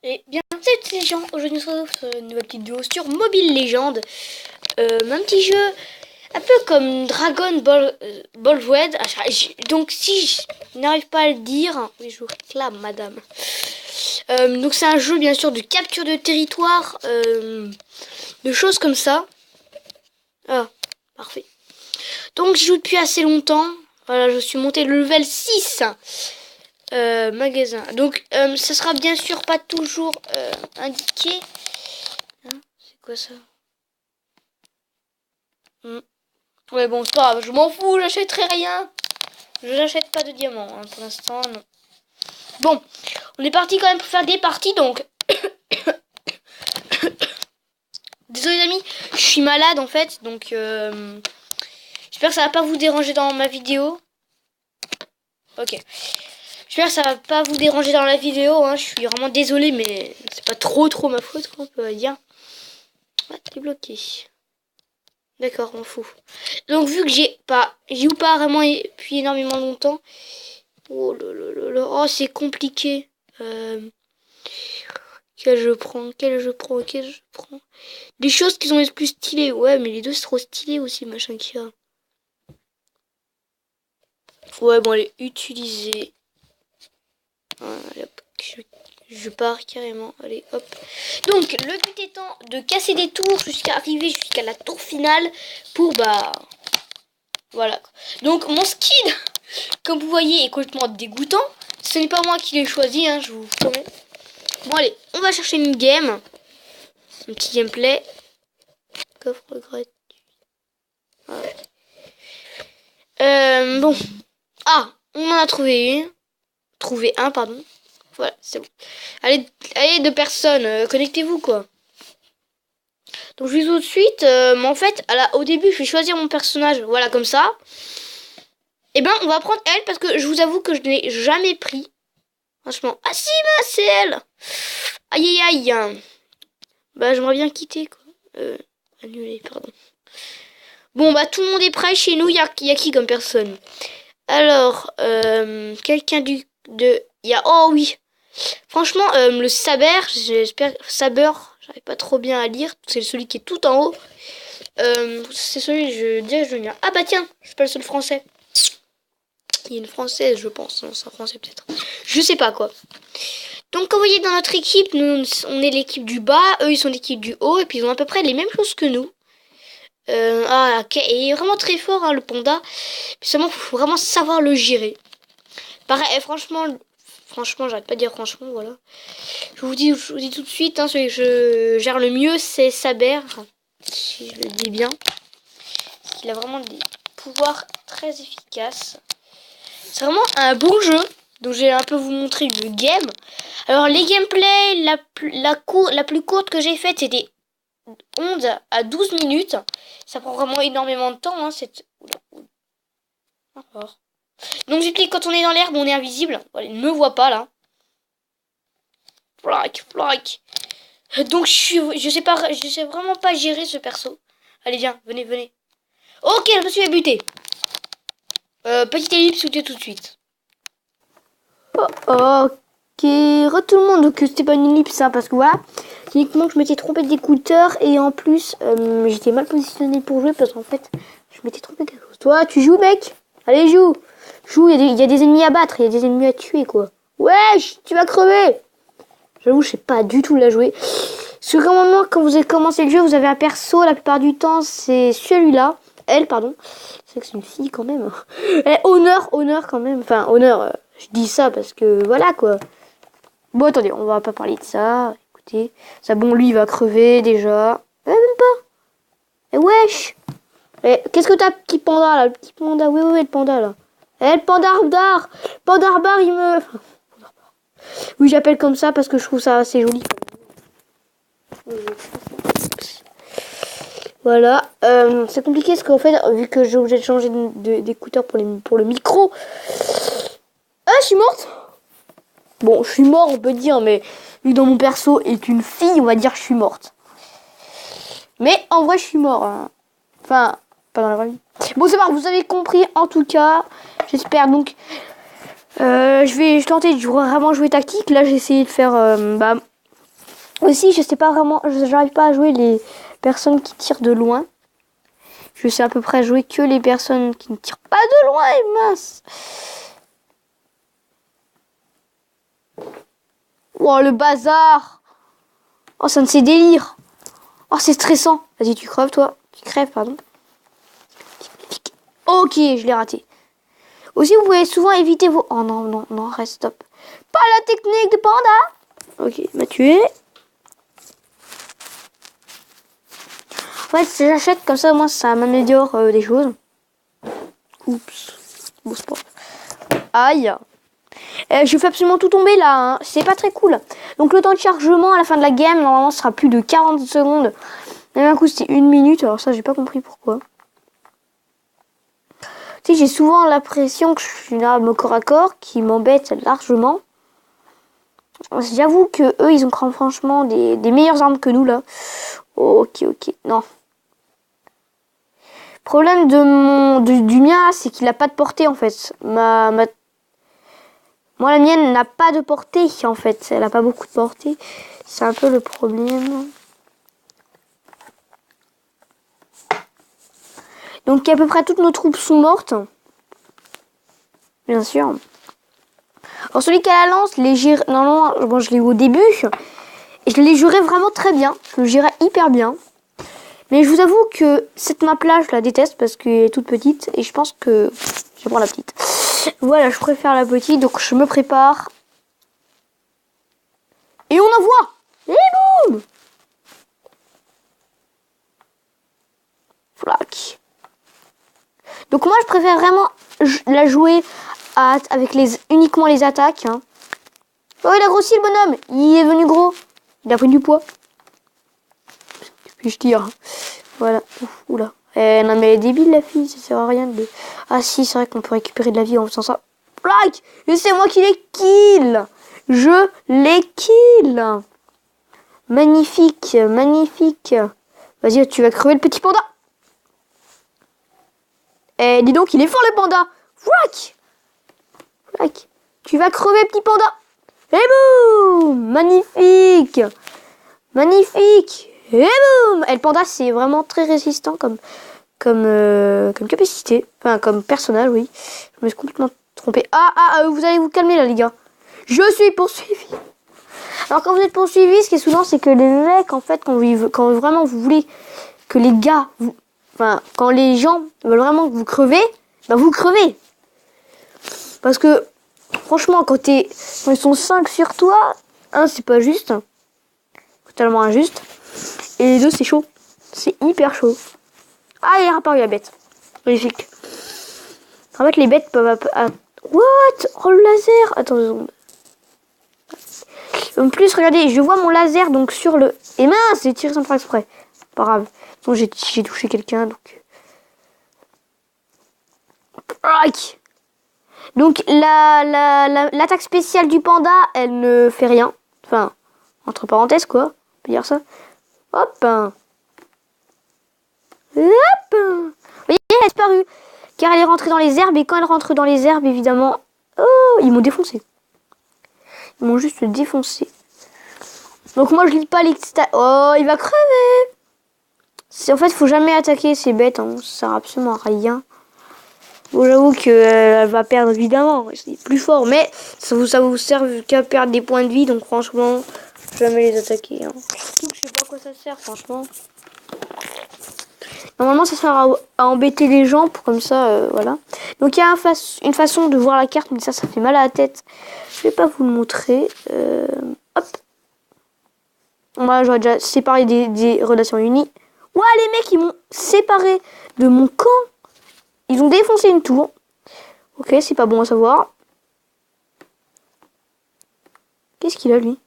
Et bien, salut les gens, aujourd'hui on se retrouve sur une nouvelle petite vidéo sur Mobile Legends. Un petit jeu un peu comme Dragon Ball, Ball Z. Donc si je n'arrive pas à le dire, oui je vous réclame madame. Donc c'est un jeu bien sûr de capture de territoire, de choses comme ça. Ah, parfait. Donc je joue depuis assez longtemps. Voilà, je suis monté le level 6. Magasin. Donc ça sera bien sûr pas toujours indiqué. Hein, c'est quoi ça? Ouais bon c'est pas grave, je m'en fous, j'achèterai rien. Je n'achète pas de diamants hein, pour l'instant, non. Bon, on est parti quand même pour faire des parties donc. Désolé les amis, je suis malade en fait, donc j'espère que ça va pas vous déranger dans ma vidéo. Ok. J'espère que ça va pas vous déranger dans la vidéo, hein. Je suis vraiment désolé, mais c'est pas trop ma faute, quoi, on peut dire. Ah, t'es bloqué. D'accord, on fout. Donc vu que j'ai ou pas vraiment depuis énormément longtemps. Oh là là là là, oh c'est compliqué. Quel je prends. Des choses qui sont les plus stylées, ouais, mais les deux c'est trop stylé aussi, machin qu'il y a. Ouais, bon, allez, utiliser. Allez, hop, je pars carrément. Allez, hop. Donc, le but étant de casser des tours jusqu'à arriver jusqu'à la tour finale pour, bah... Voilà. Donc, mon skin, comme vous voyez, est complètement dégoûtant. Ce n'est pas moi qui l'ai choisi, hein, je vous promets. Bon, allez, on va chercher une game. Un petit gameplay. Coffre gratuit. Ouais. Bon. Ah, on en a trouvé une. Trouvé un, pardon. Voilà, c'est bon. Allez, deux personnes, connectez-vous, quoi. Donc, je vais tout de suite. Mais en fait, au début, je vais choisir mon personnage. Voilà, comme ça. Et ben, on va prendre elle parce que je vous avoue que je ne l'ai jamais pris. Franchement. Ah si, bah, c'est elle. Aïe, aïe, aïe. Bah, j'aimerais bien quitter, quoi. Annuler, pardon. Bon, bah, tout le monde est prêt chez nous. Il y a qui comme personne? Alors, quelqu'un oh oui. Franchement, le Saber, j'espère... Saber, j'arrive pas trop bien à lire. C'est celui qui est tout en haut. C'est celui, je dirais, je viens. Ah bah tiens, je suis pas le seul français. Il y a une française, je pense. Non, c'est un français peut-être. Je sais pas quoi. Donc, comme vous voyez dans notre équipe, nous, on est l'équipe du bas. Eux, ils sont l'équipe du haut. Et puis, ils ont à peu près les mêmes choses que nous. Ok. Et il est vraiment très fort, hein, le panda. Puis seulement, il faut vraiment savoir le gérer. Pareil, franchement, j'arrête pas de dire franchement, voilà. Je vous dis tout de suite, hein, celui que je gère le mieux, c'est Saber. Si je le dis bien. Il a vraiment des pouvoirs très efficaces. C'est vraiment un bon jeu. Donc je vais un peu vous montrer le game. Alors les gameplays, la plus courte que j'ai faite, c'était 11 à 12 minutes. Ça prend vraiment énormément de temps. Hein, donc j'explique, quand on est dans l'herbe, on est invisible. Voilà, il ne me voit pas là. Flac. Donc je sais vraiment pas gérer ce perso. Allez viens, venez. Ok, je me suis buté. Petite ellipse tout de suite. Ok, tout le monde. Donc c'était pas une ellipse hein, parce que voilà. Uniquement que je m'étais trompé d'écouteur et en plus j'étais mal positionné pour jouer parce qu'en fait je m'étais trompé quelque chose. Toi tu joues mec? Allez joue, il y a des ennemis à battre, il y a des ennemis à tuer quoi. Wesh, tu vas crever. J'avoue je sais pas du tout la jouer. Parce que normalement quand vous avez commencé le jeu vous avez un perso, la plupart du temps c'est celui-là. Elle pardon. C'est vrai que c'est une fille quand même. Honneur quand même. Enfin honneur, je dis ça parce que voilà quoi. Bon attendez, on va pas parler de ça. Écoutez, ça bon lui il va crever déjà. Même pas. Wesh. Qu'est-ce que t'as petit panda là? Le petit panda, oui le panda là. Le pandardar. Pandarbar il me... Oui j'appelle comme ça parce que je trouve ça assez joli. Voilà, c'est compliqué parce qu'en fait, vu que j'ai obligé de changer d'écouteur pour le micro. Ah, je suis morte. Bon, je suis mort, on peut dire, mais vu que dans mon perso est une fille, on va dire que je suis morte. Mais en vrai, je suis mort. Hein. Enfin, pas dans la vraie vie. Bon, c'est pas, vous avez compris en tout cas. J'espère donc. Je vais tenter de vraiment jouer tactique. Là, j'ai essayé de faire Aussi, je sais pas vraiment, j'arrive pas à jouer les personnes qui tirent de loin. Je sais à peu près jouer que les personnes qui ne tirent pas de loin, et mince. Oh, le bazar. Oh, ça ne c'est délire. Oh, c'est stressant. Vas-y, tu crèves, toi. Tu crèves, pardon. Ok, je l'ai raté. Aussi, vous pouvez souvent éviter vos... Oh non, non, non, reste, stop. Pas la technique de panda. Ok, il m'a tué. En fait, si j'achète comme ça, moi, ça m'améliore des choses. Oups. Bon, c'est pas grave. Aïe. Je fais absolument tout tomber là. Hein. C'est pas très cool. Donc, le temps de chargement à la fin de la game, normalement, sera plus de 40 secondes. Et d'un coup, c'était 1 minute. Alors ça, j'ai pas compris pourquoi. Tu sais, j'ai souvent l'impression que je suis une arme au corps à corps qui m'embête largement. J'avoue que eux, ils ont franchement des meilleures armes que nous là. Ok, ok, non. Problème du mien, c'est qu'il a pas de portée en fait. Moi, la mienne n'a pas de portée en fait. Elle a pas beaucoup de portée. C'est un peu le problème. Donc à peu près toutes nos troupes sont mortes. Bien sûr. Alors celui qui a la lance, normalement, bon, je l'ai eu au début. Et je l'ai géré vraiment très bien. Je le gérais hyper bien. Mais je vous avoue que cette map-là, je la déteste parce qu'elle est toute petite. Et je pense que je vais prendre la petite. Voilà, je préfère la petite. Donc je me prépare. Et on envoie. Et boum. Flac. Donc moi, je préfère vraiment la jouer avec uniquement les attaques. Hein. Oh, il a grossi le bonhomme. Il est venu gros. Il a pris du poids. Puis je tire. Voilà. Oula. Non mais elle est débile la fille, ça sert à rien de... Ah si, c'est vrai qu'on peut récupérer de la vie en faisant ça. Like. Et c'est moi qui les kill. Je les kill. Magnifique, magnifique. Vas-y, tu vas crever le petit panda. Eh, dis donc, il est fort le panda. Flac. Flac. Tu vas crever petit panda. Et boum. Magnifique. Magnifique. Et boum. Et le panda, c'est vraiment très résistant comme capacité. Enfin, comme personnage, oui. Je me suis complètement trompé. Vous allez vous calmer là, les gars. Je suis poursuivi. Alors, quand vous êtes poursuivi, ce qui est souvent, c'est que les mecs, en fait, quand vraiment vous voulez que les gars... quand les gens veulent vraiment que vous crevez, bah vous crevez. Parce que, franchement, quand ils sont 5 sur toi, c'est pas juste. Totalement injuste. Et les deux, c'est chaud. C'est hyper chaud. Ah, il est apparu la bête. Magnifique. En fait, les bêtes peuvent... What? Oh, le laser. Attends 2 secondes. En plus, regardez, je vois mon laser donc sur le... Et mince, j'ai tiré sans faire exprès. Pas grave. Bon, j'ai touché quelqu'un, donc... Donc, l'attaque spéciale du panda, elle ne fait rien. Enfin, entre parenthèses, quoi. On peut dire ça. Hop. Hop. Vous voyez, elle a disparu. Car elle est rentrée dans les herbes. Et quand elle rentre dans les herbes, évidemment... Oh, ils m'ont défoncé. Ils m'ont juste défoncé. Donc moi, je lis pas les... Oh, il va crever. En fait, faut jamais attaquer ces bêtes. Hein. Ça sert absolument à rien. Bon, j'avoue qu'elle va perdre, évidemment. C'est plus fort. Mais ça vous sert qu'à perdre des points de vie. Donc franchement, jamais les attaquer. Hein. Surtout que je sais pas à quoi ça sert, franchement. Normalement, ça sert à embêter les gens. Pour comme ça, voilà. Donc il y a une façon de voir la carte. Mais ça fait mal à la tête. Je vais pas vous le montrer. Hop. Moi, j'aurais déjà séparé des relations unies. Ouah, les mecs, ils m'ont séparé de mon camp. Ils ont défoncé une tour. Ok, c'est pas bon à savoir. Qu'est-ce qu'il a, lui?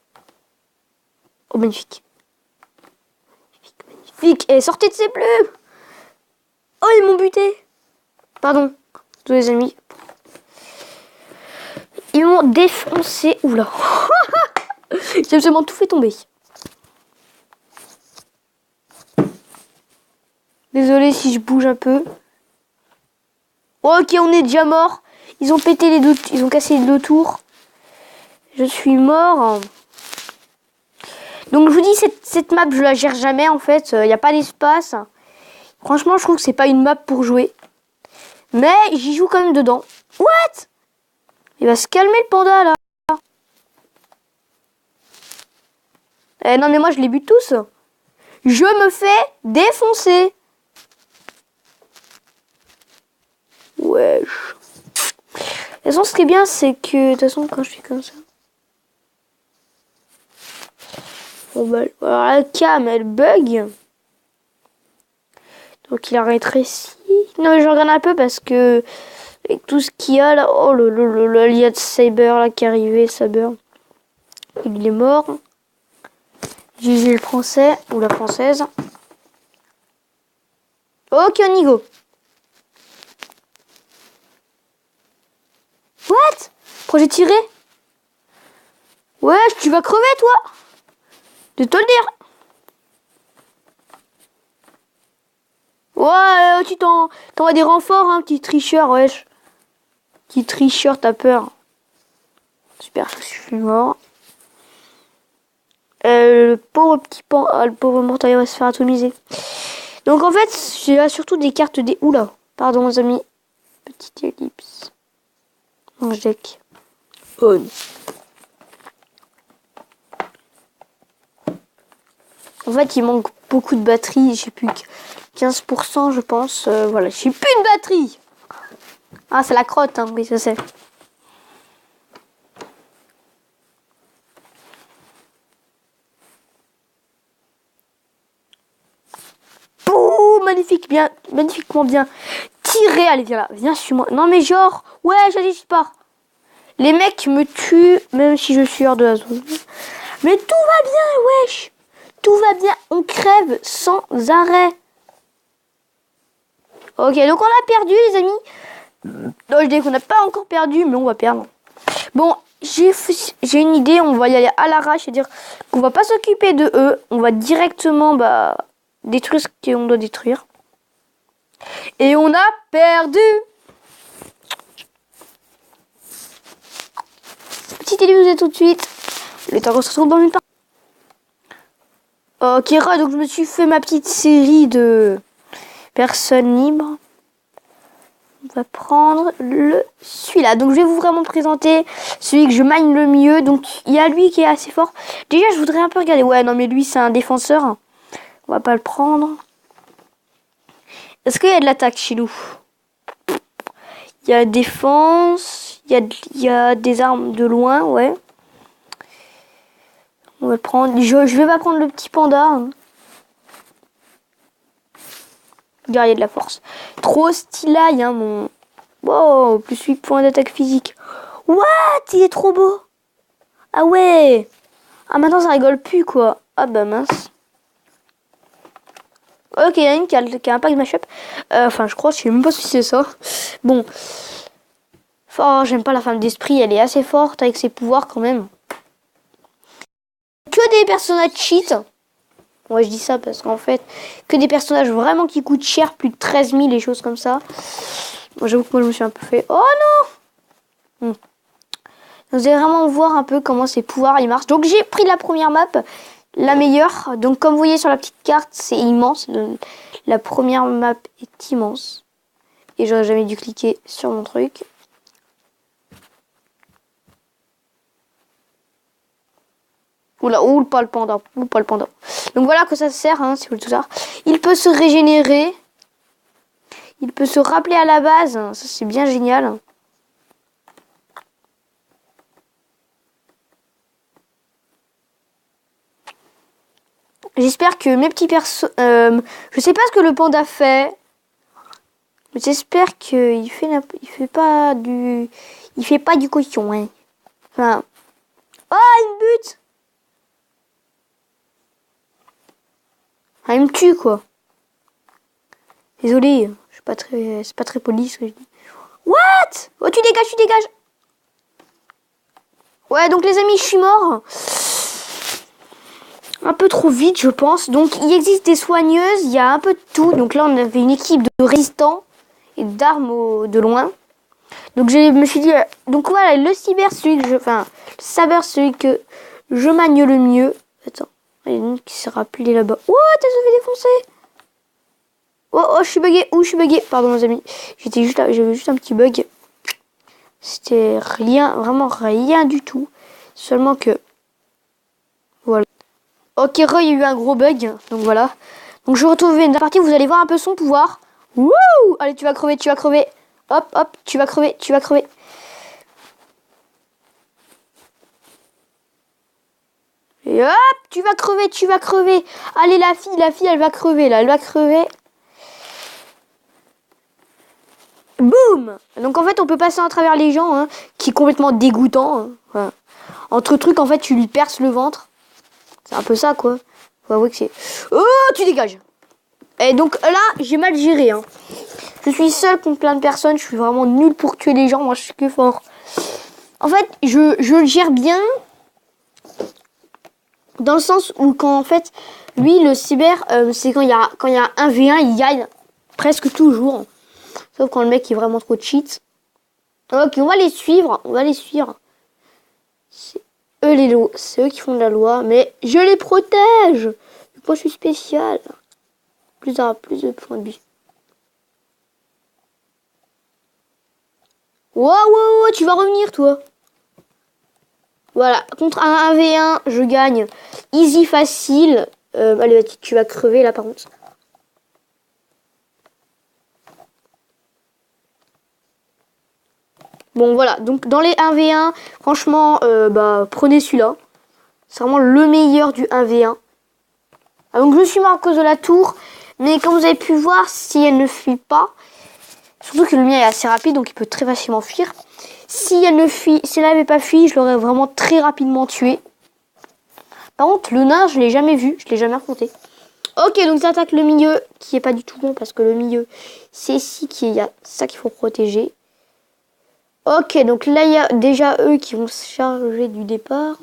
Oh, magnifique. Magnifique, magnifique. Et sortez de ses plumes. Oh, ils m'ont buté. Pardon, tous les amis. Ils m'ont défoncé. Oula. J'ai absolument tout fait tomber. Désolé si je bouge un peu. Ok, on est déjà mort. Ils ont pété les deux, ils ont cassé les 2 tours. Je suis mort. Donc je vous dis, cette map, je la gère jamais en fait. Il n'y a pas d'espace. Franchement, je trouve que c'est pas une map pour jouer. Mais j'y joue quand même dedans. What? Il va se calmer le panda là. Eh non mais moi je les bute tous. Je me fais défoncer. Wesh. De toute façon, ce qui est bien, c'est que de toute façon, quand je fais comme ça. Bon bah, alors la cam elle bug. Donc il a rétréci. Non mais je regarde un peu parce que avec tout ce qu'il y a là. Oh il y a de Saber là qui est arrivé, Saber. Il est mort. GG le français ou la française. Ok, on y go. What? Projet tiré? Ouais, tu vas crever toi. De te le dire. Ouais, tu t'envoies des renforts, hein, petit tricheur, wesh. Petit tricheur, t'as peur. Super, je suis mort. Le pauvre petit pan, le pauvre mortailleur va se faire atomiser. Donc en fait, j'ai surtout des cartes des... Oula, pardon les amis. Petite ellipse. Mange deck. On. En fait, il manque beaucoup de batterie. J'ai plus que 15%, je pense. Voilà, j'ai plus de batterie. Ah, c'est la crotte, hein. Oui, je sais. Pouh, magnifique, bien, magnifiquement bien tiré. Allez, viens là, viens sur moi. Non, mais genre, ouais, j'allais, je pars. Les mecs me tuent, même si je suis hors de la zone. Mais tout va bien, wesh. Tout va bien, on crève sans arrêt. Ok, donc on a perdu, les amis. Non, je dis qu'on n'a pas encore perdu, mais on va perdre. Bon, j'ai une idée, on va y aller à l'arrache, c'est-à-dire qu'on va pas s'occuper de eux, on va directement détruire ce qu'on doit détruire. Et on a perdu. Petite illusion tout de suite. Le temps qu'on se retrouve dans une partie. Ok, donc je me suis fait ma petite série de personnes libres. On va prendre celui-là. Donc je vais vous vraiment présenter celui que je mine le mieux. Donc il y a lui qui est assez fort. Déjà je voudrais un peu regarder. Ouais non mais lui c'est un défenseur. On va pas le prendre. Est-ce qu'il y a de l'attaque chez nous? Il y a défense. Il y a des armes de loin, ouais. On va le prendre. Je vais pas prendre le petit panda. Hein. Guerrier de la force. Trop stylé, hein, mon... Wow, plus 8 points d'attaque physique. What? Il est trop beau. Ah ouais. Ah, maintenant, ça rigole plus, quoi. Ah bah mince. Ok, il y a une qui a un pack de mashup. Enfin, je crois, je sais même pas si c'est ça. Bon. Oh, j'aime pas la femme d'esprit. Elle est assez forte avec ses pouvoirs, quand même. Que des personnages cheat. Ouais, je dis ça parce qu'en fait, que des personnages vraiment qui coûtent cher, plus de 13 000 et choses comme ça. Bon, j'avoue que moi, je me suis un peu fait... Oh non. Vous allez vraiment voir un peu comment ces pouvoirs ils marchent. Donc, j'ai pris la première map, la meilleure. Donc, comme vous voyez sur la petite carte, c'est immense. La première map est immense. Et j'aurais jamais dû cliquer sur mon truc. Oula, ou pas le panda, ou pas le panda. Donc voilà que ça sert, hein, si vous voulez tout ça. Il peut se régénérer. Il peut se rappeler à la base. Ça, c'est bien génial. J'espère que mes petits persos... je sais pas ce que le panda fait. Mais j'espère qu'il fait, il fait pas du... Il fait pas du cochon, hein. Enfin... Oh, il me bute. Ah, il me tue, quoi. Désolé, je suis pas très... C'est pas très poli, ce que je dis. What? Oh, tu dégages. Ouais, donc les amis, je suis mort. Un peu trop vite, je pense. Donc, il existe des soigneuses, il y a un peu de tout. Donc là, on avait une équipe de résistants et d'armes de loin. Donc, je me suis dit... Donc, voilà, le cyber, celui que je... Enfin, le saber, celui que je manie le mieux. Attends. Il y en a une qui s'est rappelée là-bas. What? Elle se fait défoncer. Oh, je suis bugué. Je suis bugué. Pardon, les amis. J'étais juste là. J'avais juste un petit bug. C'était rien. Vraiment rien du tout. Seulement que... Voilà. Ok, il y a eu un gros bug. Donc voilà. Donc je retrouve une partie. Vous allez voir un peu son pouvoir. Wouh! Allez, tu vas crever. Tu vas crever. Hop, hop. Tu vas crever. Tu vas crever. Et hop, tu vas crever, tu vas crever. Allez, la fille, elle va crever, là. Elle va crever. Boum! Donc, en fait, on peut passer à travers les gens, hein, qui est complètement dégoûtant. Hein. Voilà. Entre trucs, en fait, tu lui perces le ventre. C'est un peu ça, quoi. Faut avouer que c'est... Oh, tu dégages! Et donc, là, j'ai mal géré, hein. Je suis seule contre plein de personnes. Je suis vraiment nulle pour tuer les gens. Moi, je suis que fort. En fait, je le gère bien... Dans le sens où quand en fait, lui le cyber, c'est quand il y a un V1, il gagne presque toujours. Sauf quand le mec est vraiment trop cheat. Ok, on va les suivre, C'est eux les lois, c'est eux qui font de la loi, mais je les protège. Moi je suis spécial. Plus de points de vie. Wow, tu vas revenir toi. Voilà, contre un 1v1, je gagne. Easy, facile. Allez, tu vas crever là par contre. Bon voilà, donc dans les 1v1, franchement, prenez celui-là. C'est vraiment le meilleur du 1v1. Ah, donc je suis mort à cause de la tour. Mais comme vous avez pu voir, si elle ne fuit pas, surtout que le mien est assez rapide, donc il peut très facilement fuir. Si elle n'avait pas fui, je l'aurais vraiment très rapidement tué. Par contre, le nain, je l'ai jamais vu, je l'ai jamais affronté. Ok, donc j'attaque le milieu, qui est pas du tout bon, parce que le milieu, c'est ici qu'il y a ça qu'il faut protéger. Ok, donc là, il y a déjà eux qui vont se charger du départ.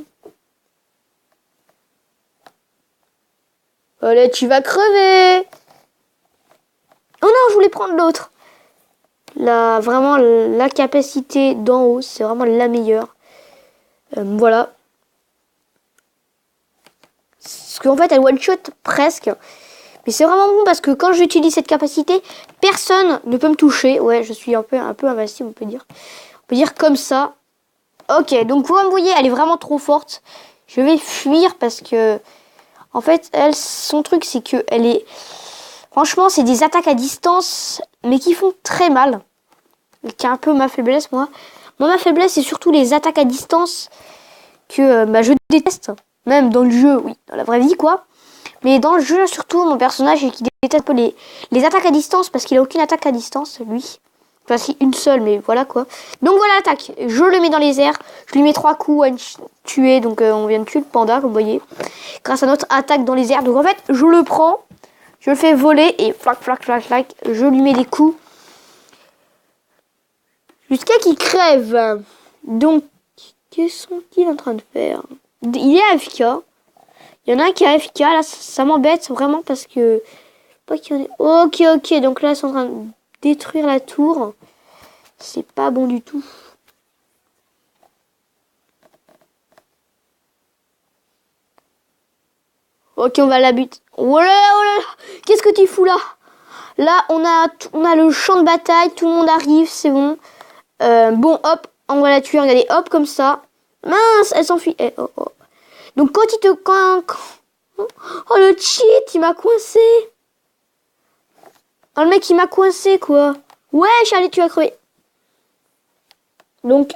Allez, tu vas crever! Oh non, je voulais prendre l'autre. Là, vraiment, la capacité d'en haut, c'est vraiment la meilleure. Voilà. Parce qu'en fait, elle one-shot presque. Mais c'est vraiment bon parce que quand j'utilise cette capacité, personne ne peut me toucher. Ouais, je suis un peu invincible, on peut dire. On peut dire comme ça. Ok, donc vous me voyez, elle est vraiment trop forte. Je vais fuir parce que... En fait, elle, son truc, c'est que elle est... Franchement, c'est des attaques à distance, mais qui font très mal. Qui est un peu ma faiblesse, moi. Moi, ma faiblesse, c'est surtout les attaques à distance que je déteste. Même dans le jeu, oui, dans la vraie vie, quoi. Mais dans le jeu, surtout, mon personnage, qui déteste un peu les attaques à distance, parce qu'il a aucune attaque à distance, lui. Enfin, si, une seule, mais voilà, quoi. Donc voilà l'attaque. Je le mets dans les airs. Je lui mets 3 coups à tuer. Donc on vient de tuer le panda, comme vous voyez. Grâce à notre attaque dans les airs. Donc en fait, je le prends. Je le fais voler. Et flac, flac, flac, flac. Je lui mets des coups. Jusqu'à qu'il crève. Donc, que sont-ils en train de faire? Il est AFK. Il y en a un qui est AFK. Là, ça m'embête vraiment parce que... Pas qu'il y en ait... Ok. Donc là, ils sont en train de détruire la tour. C'est pas bon du tout. Ok, on va la buter. Oh là là. Qu'est-ce que tu fous là? Là, on a le champ de bataille. Tout le monde arrive, c'est bon. Bon, hop, on va la tuer. Regardez, hop, comme ça. Mince, elle s'enfuit. Oh. Donc quand il te... Oh, le cheat, il m'a coincé. Oh, le mec, il m'a coincé, quoi. Ouais, allez, tu vas crever. Donc,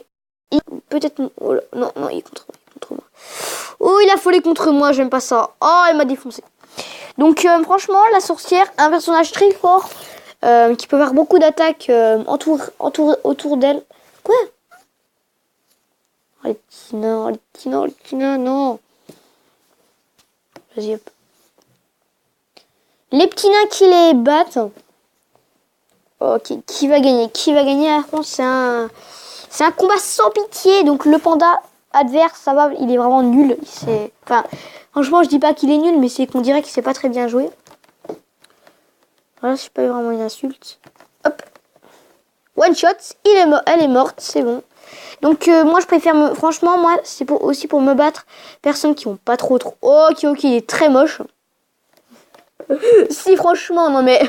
peut-être... Oh là, non, il est contre moi. Oh, il a volé contre moi, j'aime pas ça. Oh, il m'a défoncé. Donc, franchement, la sorcière, un personnage très fort, qui peut faire beaucoup d'attaques autour d'elle. Quoi? Oh, les petits nains, non. Vas-y, hop. Les petits nains qui les battent. Ok, qui va gagner? C'est un combat sans pitié. Donc le panda adverse, ça va, il est vraiment nul. Enfin, franchement, je dis pas qu'il est nul, mais c'est qu'on dirait qu'il sait pas très bien jouer. Voilà, c'est pas vraiment une insulte. Hop. One shot, elle est morte, c'est bon. Donc moi je préfère franchement moi c'est aussi pour me battre personnes qui ont pas trop. Ok, il est très moche. Si franchement non mais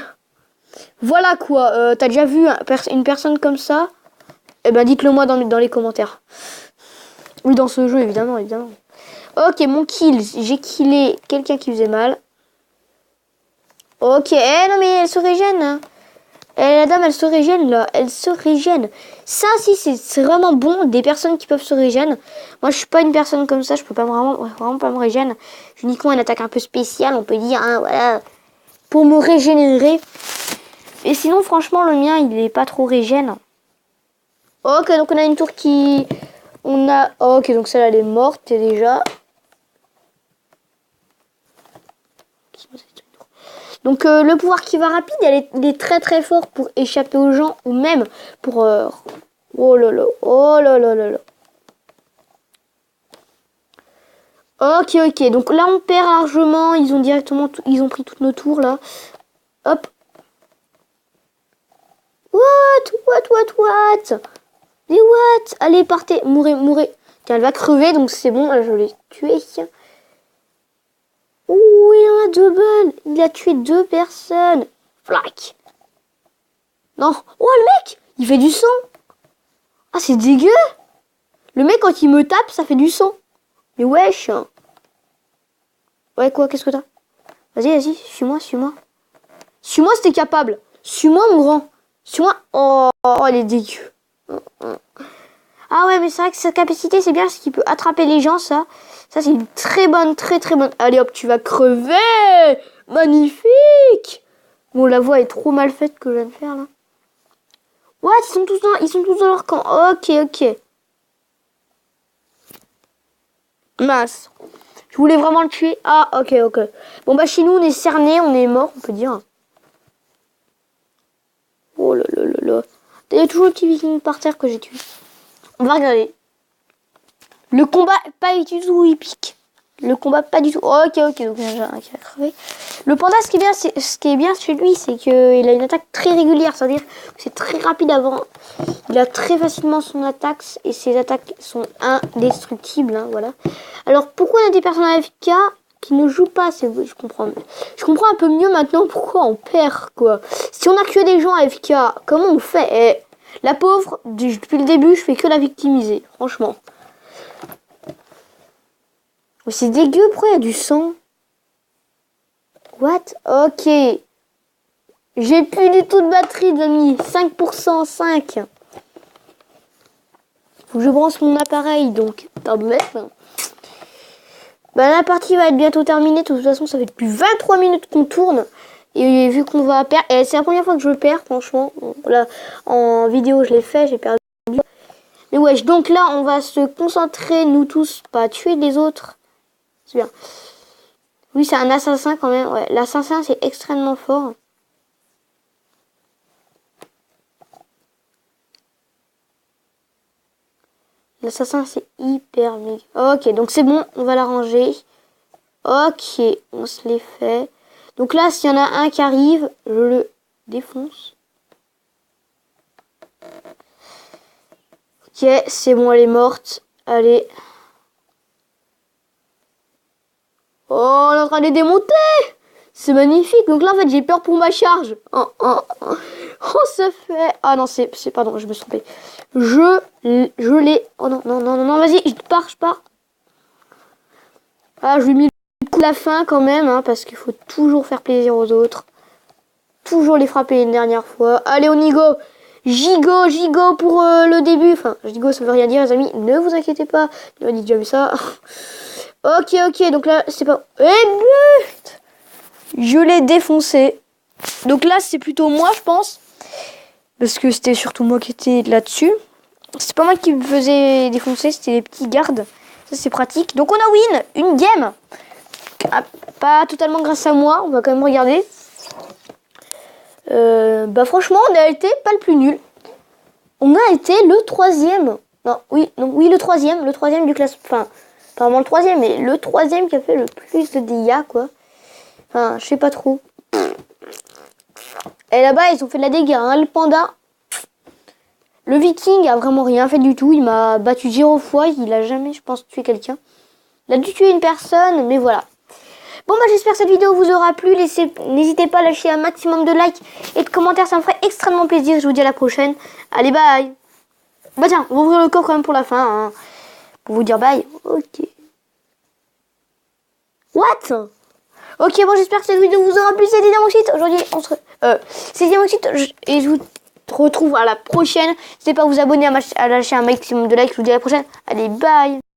voilà quoi. T'as déjà vu une personne comme ça? Eh ben dites-le moi dans les commentaires. Oui, dans ce jeu évidemment. Ok, mon kill, j'ai killé quelqu'un qui faisait mal. Ok, non mais elle se régène. Hein. La dame, elle se régène là, elle se régène. Ça, si, c'est vraiment bon, des personnes qui peuvent se régène. Moi, je suis pas une personne comme ça, je peux pas vraiment pas me régène. J'ai uniquement une attaque un peu spéciale, on peut dire, hein, voilà, pour me régénérer. Et sinon, franchement, le mien, il est pas trop régène. Ok, donc on a une tour qui... Ok, donc celle-là, elle est morte déjà. Donc le pouvoir qui va rapide, il est très très fort pour échapper aux gens ou même pour... Oh là là. Ok. Donc là on perd largement. Ils ont pris toutes nos tours là. Hop. What? Mais what? Allez, partez. Mourez. Tiens, elle va crever donc c'est bon. Là, je l'ai tuée. Ouh, il en a double. Il a tué 2 personnes. Flac. Non. Oh, le mec, il fait du sang. Ah, c'est dégueu. Le mec, quand il me tape, ça fait du sang. Mais wesh. Ouais, quoi, qu'est-ce que t'as? Vas-y, suis-moi. Suis-moi si t'es capable. Suis-moi, mon grand. Suis-moi. Oh, il est dégueu. Ah ouais, mais c'est vrai que sa capacité, c'est bien, c'est qu'il peut attraper les gens, ça. Ça, c'est une très bonne. Allez, hop, tu vas crever. Magnifique. Bon, la voix est trop mal faite que je viens de faire, là. What? Ils sont tous dans leur camp. Ok. Mince. Je voulais vraiment le tuer. Ah, ok. Bon, bah, chez nous, on est cerné, on est mort, on peut dire. Oh là. Il y a toujours le petit viking par terre que j'ai tué. On va regarder. Le combat, pas du tout épique. Le combat, pas du tout. Ok. Donc, j'ai un qui a crevé. Le panda, ce qui est bien chez lui, c'est qu'il a une attaque très régulière. C'est-à-dire que c'est très rapide avant. Il a très facilement son attaque et ses attaques sont indestructibles. Hein, voilà. Alors, pourquoi on a des personnes AFK qui ne jouent pas? Je comprends un peu mieux maintenant pourquoi on perd, quoi. Si on a que des gens AFK, comment on fait? La pauvre, depuis le début, je fais que la victimiser. Franchement. Oh, c'est dégueu, pourquoi il y a du sang? What? Ok. J'ai plus du tout de batterie, les amis. 5%, 5. Faut que je branche mon appareil, donc. Bah, la partie va être bientôt terminée. De toute façon, ça fait depuis 23 minutes qu'on tourne. Et vu qu'on va perdre... Et c'est la première fois que je perds, franchement. Là, en vidéo, je l'ai fait, j'ai perdu. Mais wesh, donc là, on va se concentrer, nous tous, pas à tuer les autres. C'est bien. Oui, c'est un assassin quand même. Ouais, l'assassin, c'est extrêmement fort. L'assassin, c'est hyper méga. Ok, donc c'est bon, on va l'arranger. Ok, on se les fait. Donc là, s'il y en a un qui arrive, je le défonce. Ok, c'est bon, elle est morte. Allez. Oh, on est en train de les démonter. C'est magnifique. Donc là, en fait, j'ai peur pour ma charge. Oh, ça fait... Ah non, pardon, je me suis trompée. Je l'ai... Oh non, vas-y, je pars. Ah, je lui ai mis le coup de la fin quand même, hein, parce qu'il faut toujours faire plaisir aux autres. Toujours les frapper une dernière fois. Allez, on y go. Gigo pour le début. Enfin, gigo, ça veut rien dire, les amis. Ne vous inquiétez pas. On a déjà vu ça. Ok, donc là, c'est pas... but! Je l'ai défoncé. Donc là, c'est plutôt moi, je pense. Parce que c'était surtout moi qui étais là-dessus. C'est pas moi qui me faisais défoncer, c'était les petits gardes. Ça, c'est pratique. Donc on a win une game. Pas totalement grâce à moi, on va quand même regarder. Bah franchement, on a été pas le plus nul. On a été le 3e. Oui, le 3e. Le 3e du classe... Enfin, pas vraiment le 3e, mais le 3e qui a fait le plus de dégâts, quoi. Enfin, je sais pas trop. Et là-bas, ils ont fait de la dégâts, hein. Le panda, Le viking a vraiment rien fait du tout. Il m'a battu 0 fois. Il a jamais, je pense, tué quelqu'un. Il a dû tuer une personne, mais voilà. Bon, bah j'espère que cette vidéo vous aura plu. N'hésitez pas à lâcher un maximum de likes et de commentaires. Ça me ferait extrêmement plaisir. Je vous dis à la prochaine. Allez, bye. Bah tiens, on va ouvrir le coffre quand même pour la fin. Hein, pour vous dire bye. Ok. What? Ok, bon, j'espère que cette vidéo vous aura plu. C'est Dynamosite. Aujourd'hui, c'est Dynamosite et je vous retrouve à la prochaine. N'hésitez pas à vous abonner, à lâcher un maximum de likes. Je vous dis à la prochaine. Allez, bye.